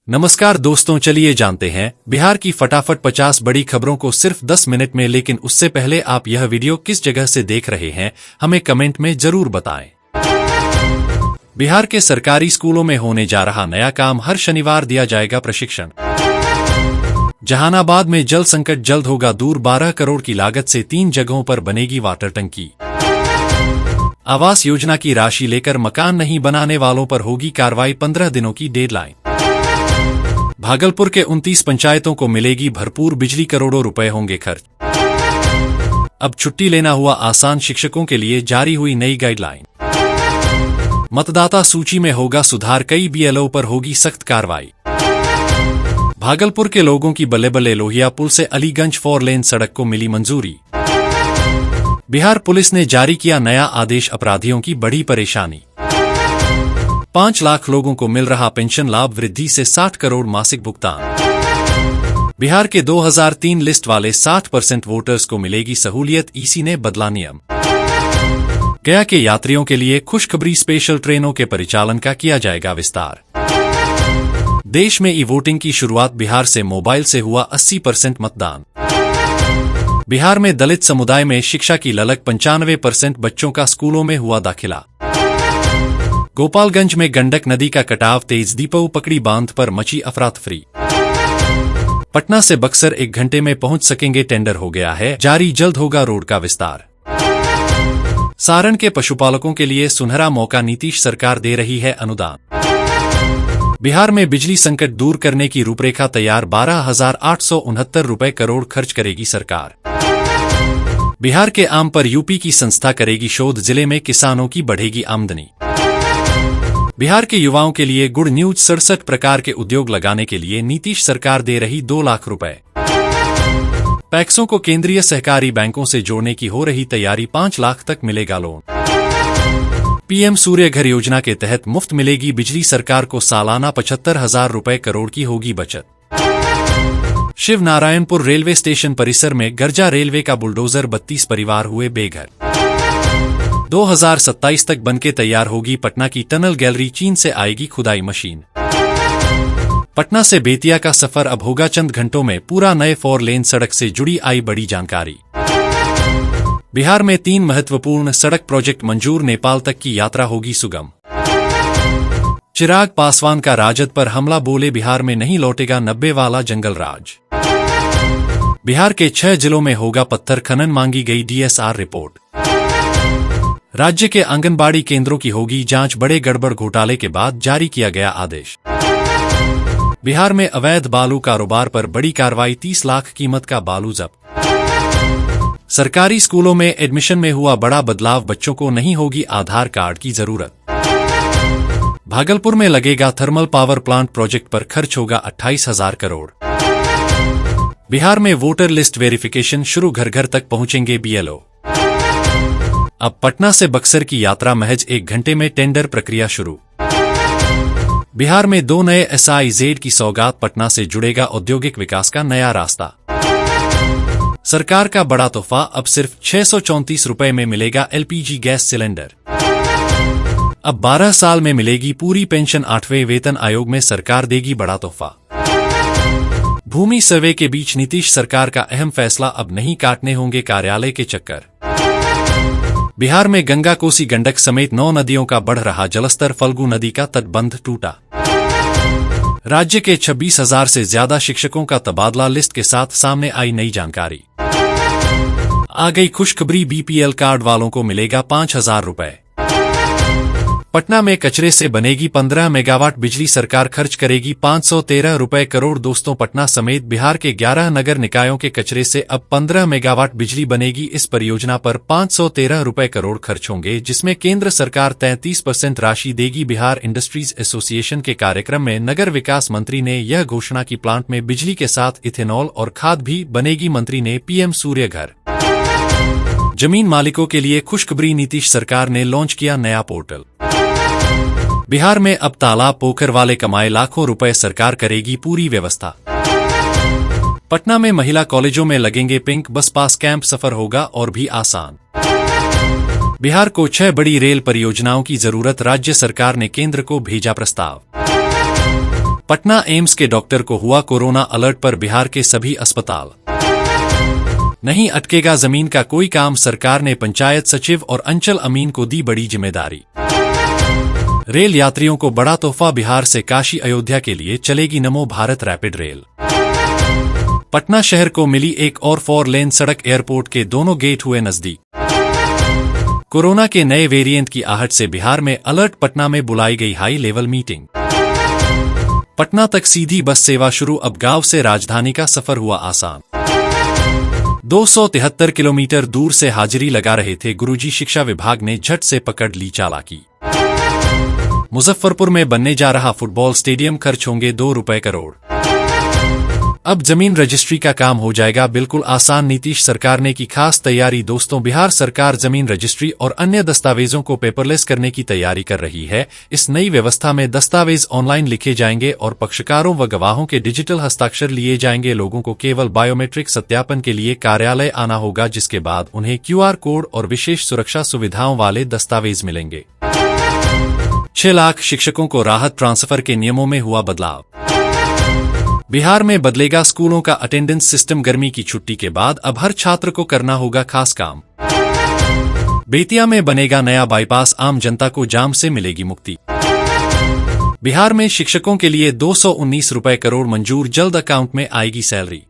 नमस्कार दोस्तों, चलिए जानते हैं बिहार की फटाफट 50 बड़ी खबरों को सिर्फ 10 मिनट में। लेकिन उससे पहले आप यह वीडियो किस जगह से देख रहे हैं हमें कमेंट में जरूर बताएं। बिहार के सरकारी स्कूलों में होने जा रहा नया काम, हर शनिवार दिया जाएगा प्रशिक्षण। जहानाबाद में जल संकट जल्द होगा दूर, 12 करोड़ की लागत से 3 जगहों पर बनेगी वाटर टंकी। आवास योजना की राशि लेकर मकान नहीं बनाने वालों पर होगी कार्रवाई, 15 दिनों की डेडलाइन। भागलपुर के 29 पंचायतों को मिलेगी भरपूर बिजली, करोड़ों रुपए होंगे खर्च। अब छुट्टी लेना हुआ आसान, शिक्षकों के लिए जारी हुई नई गाइडलाइन। मतदाता सूची में होगा सुधार, कई बीएलओ पर होगी सख्त कार्रवाई। भागलपुर के लोगों की बल्ले बल्ले, लोहिया पुल से अलीगंज 4 लेन सड़क को मिली मंजूरी। बिहार पुलिस ने जारी किया नया आदेश, अपराधियों की बढ़ी परेशानी। 5 लाख लोगों को मिल रहा पेंशन लाभ, वृद्धि से 60 करोड़ मासिक भुगतान। बिहार के 2003 लिस्ट वाले 60% वोटर्स को मिलेगी सहूलियत, ईसी ने बदला नियम। गया के यात्रियों के लिए खुशखबरी, स्पेशल ट्रेनों के परिचालन का किया जाएगा विस्तार। देश में ई वोटिंग की शुरुआत, बिहार से मोबाइल से हुआ 80% मतदान। बिहार में दलित समुदाय में शिक्षा की ललक, 95% बच्चों का स्कूलों में हुआ दाखिला। गोपालगंज में गंडक नदी का कटाव तेज, दीपऊ पकड़ी बांध पर मची अफरा-तफरी। पटना से बक्सर 1 घंटे में पहुंच सकेंगे, टेंडर हो गया है जारी, जल्द होगा रोड का विस्तार। सारण के पशुपालकों के लिए सुनहरा मौका, नीतीश सरकार दे रही है अनुदान। बिहार में बिजली संकट दूर करने की रूपरेखा तैयार, 12,869 रुपए करोड़ खर्च करेगी सरकार। बिहार के आम पर यूपी की संस्था करेगी शोध, जिले में किसानों की बढ़ेगी आमदनी। बिहार के युवाओं के लिए गुड न्यूज, 67 प्रकार के उद्योग लगाने के लिए नीतीश सरकार दे रही 2 लाख रुपए। पैक्सों को केंद्रीय सहकारी बैंकों से जोड़ने की हो रही तैयारी, 5 लाख तक मिलेगा लोन। पीएम सूर्य घर योजना के तहत मुफ्त मिलेगी बिजली, सरकार को सालाना 75,000 रुपए करोड़ की होगी बचत। शिव नारायणपुर रेलवे स्टेशन परिसर में गर्जा रेलवे का बुलडोजर, 32 परिवार हुए बेघर। 2027 तक बनके तैयार होगी पटना की टनल गैलरी, चीन से आएगी खुदाई मशीन। पटना से बेतिया का सफर अब होगा चंद घंटों में पूरा, नए 4 लेन सड़क से जुड़ी आई बड़ी जानकारी। बिहार में 3 महत्वपूर्ण सड़क प्रोजेक्ट मंजूर, नेपाल तक की यात्रा होगी सुगम। चिराग पासवान का राजद पर हमला, बोले बिहार में नहीं लौटेगा 90 वाला जंगल राज। बिहार के 6 जिलों में होगा पत्थर खनन, मांगी गई डीएसआर रिपोर्ट। राज्य के आंगनबाड़ी केंद्रों की होगी जांच, बड़े गड़बड़ घोटाले के बाद जारी किया गया आदेश। बिहार में अवैध बालू कारोबार पर बड़ी कार्रवाई, 30 लाख कीमत का बालू जब्त। सरकारी स्कूलों में एडमिशन में हुआ बड़ा बदलाव, बच्चों को नहीं होगी आधार कार्ड की जरूरत। भागलपुर में लगेगा थर्मल पावर प्लांट, प्रोजेक्ट पर खर्च होगा 28,000 करोड़। बिहार में वोटर लिस्ट वेरिफिकेशन शुरू, घर घर तक पहुंचेंगे बीएलओ। अब पटना से बक्सर की यात्रा, महज 1 घंटे में टेंडर प्रक्रिया शुरू। बिहार में 2 नए SIZ की सौगात, पटना से जुड़ेगा औद्योगिक विकास का नया रास्ता। सरकार का बड़ा तोहफा, अब सिर्फ 634 रुपए में मिलेगा LPG गैस सिलेंडर। अब 12 साल में मिलेगी पूरी पेंशन, 8वें वेतन आयोग में सरकार देगी बड़ा तोहफा। भूमि सर्वे के बीच नीतीश सरकार का अहम फैसला, अब नहीं काटने होंगे कार्यालय के चक्कर। बिहार में गंगा, कोसी, गंडक समेत 9 नदियों का बढ़ रहा जलस्तर, फल्गु नदी का तटबंध टूटा। राज्य के 26,000 से ज्यादा शिक्षकों का तबादला, लिस्ट के साथ सामने आई नई जानकारी। आ गई खुशखबरी, बीपीएल कार्ड वालों को मिलेगा 5,000 रुपए। पटना में कचरे से बनेगी 15 मेगावाट बिजली, सरकार खर्च करेगी 513 रुपए करोड़। दोस्तों, पटना समेत बिहार के 11 नगर निकायों के कचरे से अब 15 मेगावाट बिजली बनेगी। इस परियोजना पर 513 रुपए करोड़ खर्च होंगे, जिसमें केंद्र सरकार 33% राशि देगी। बिहार इंडस्ट्रीज एसोसिएशन के कार्यक्रम में नगर विकास मंत्री ने यह घोषणा की, प्लांट में बिजली के साथ इथेनॉल और खाद भी बनेगी। मंत्री ने पीएम सूर्य घर जमीन मालिकों के लिए खुशखबरी, नीतीश सरकार ने लॉन्च किया नया पोर्टल। बिहार में अब तालाब पोखर वाले कमाए लाखों रुपए, सरकार करेगी पूरी व्यवस्था। पटना में महिला कॉलेजों में लगेंगे पिंक बस पास कैंप, सफर होगा और भी आसान। बिहार को 6 बड़ी रेल परियोजनाओं की जरूरत, राज्य सरकार ने केंद्र को भेजा प्रस्ताव। पटना एम्स के डॉक्टर को हुआ कोरोना अलर्ट पर बिहार के सभी अस्पताल। नहीं अटकेगा जमीन का कोई काम, सरकार ने पंचायत सचिव और अंचल अमीन को दी बड़ी जिम्मेदारी। रेल यात्रियों को बड़ा तोहफा, बिहार से काशी अयोध्या के लिए चलेगी नमो भारत रैपिड रेल। पटना शहर को मिली एक और 4 लेन सड़क, एयरपोर्ट के दोनों गेट हुए नजदीक। कोरोना के नए वेरिएंट की आहट से बिहार में अलर्ट, पटना में बुलाई गई हाई लेवल मीटिंग। पटना तक सीधी बस सेवा शुरू, अब गांव से राजधानी का सफर हुआ आसान। 273 किलोमीटर दूर से हाजिरी लगा रहे थे गुरुजी, शिक्षा विभाग ने झट से पकड़ ली चालाकी। मुजफ्फरपुर में बनने जा रहा फुटबॉल स्टेडियम, खर्च होंगे 2 रुपए करोड़। अब जमीन रजिस्ट्री का काम हो जाएगा बिल्कुल आसान, नीतीश सरकार ने की खास तैयारी। दोस्तों, बिहार सरकार जमीन रजिस्ट्री और अन्य दस्तावेजों को पेपरलेस करने की तैयारी कर रही है। इस नई व्यवस्था में दस्तावेज ऑनलाइन लिखे जाएंगे और पक्षकारों व गवाहों के डिजिटल हस्ताक्षर लिए जाएंगे। लोगों को केवल बायोमेट्रिक सत्यापन के लिए कार्यालय आना होगा, जिसके बाद उन्हें QR कोड और विशेष सुरक्षा सुविधाओं वाले दस्तावेज मिलेंगे। 6 लाख शिक्षकों को राहत, ट्रांसफर के नियमों में हुआ बदलाव। बिहार में बदलेगा स्कूलों का अटेंडेंस सिस्टम, गर्मी की छुट्टी के बाद अब हर छात्र को करना होगा खास काम। बेतिया में बनेगा नया बाईपास, आम जनता को जाम से मिलेगी मुक्ति। बिहार में शिक्षकों के लिए 219 रुपए करोड़ मंजूर, जल्द अकाउंट में आएगी सैलरी।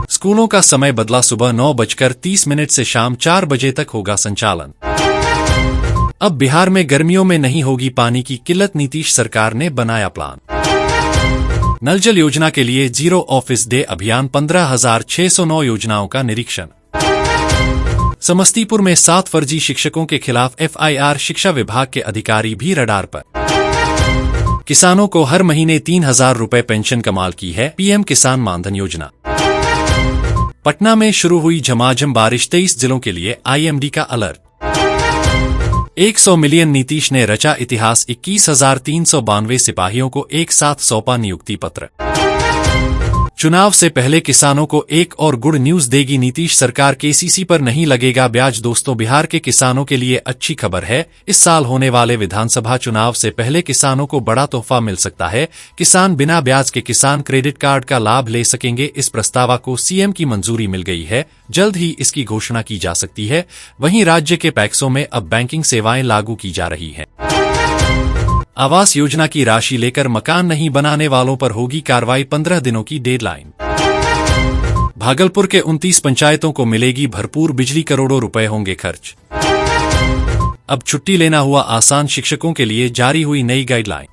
स्कूलों का समय बदला, सुबह 9:30 से शाम 4 बजे तक होगा संचालन। अब बिहार में गर्मियों में नहीं होगी पानी की किल्लत, नीतीश सरकार ने बनाया प्लान। नल जल योजना के लिए 0 ऑफिस डे अभियान, 15,609 योजनाओं का निरीक्षण। समस्तीपुर में 7 फर्जी शिक्षकों के खिलाफ FIR, शिक्षा विभाग के अधिकारी भी रडार पर। किसानों को हर महीने 3,000 रुपए पेंशन, कमाल की है PM किसान मानधन योजना। पटना में शुरू हुई झमाझम बारिश, 23 जिलों के लिए IMD का अलर्ट। 100 मिलियन, नीतीश ने रचा इतिहास, 21,392 सिपाहियों को एक साथ सौंपा नियुक्ति पत्र। चुनाव से पहले किसानों को एक और गुड न्यूज देगी नीतीश सरकार, KCC पर नहीं लगेगा ब्याज। दोस्तों, बिहार के किसानों के लिए अच्छी खबर है, इस साल होने वाले विधानसभा चुनाव से पहले किसानों को बड़ा तोहफा मिल सकता है। किसान बिना ब्याज के किसान क्रेडिट कार्ड का लाभ ले सकेंगे। इस प्रस्ताव को CM की मंजूरी मिल गई है, जल्द ही इसकी घोषणा की जा सकती है। वहीं राज्य के पैक्सों में अब बैंकिंग सेवाएं लागू की जा रही हैं। आवास योजना की राशि लेकर मकान नहीं बनाने वालों पर होगी कार्रवाई, 15 दिनों की डेडलाइन। भागलपुर के 29 पंचायतों को मिलेगी भरपूर बिजली, करोड़ों रुपए होंगे खर्च। अब छुट्टी लेना हुआ आसान, शिक्षकों के लिए जारी हुई नई गाइडलाइन।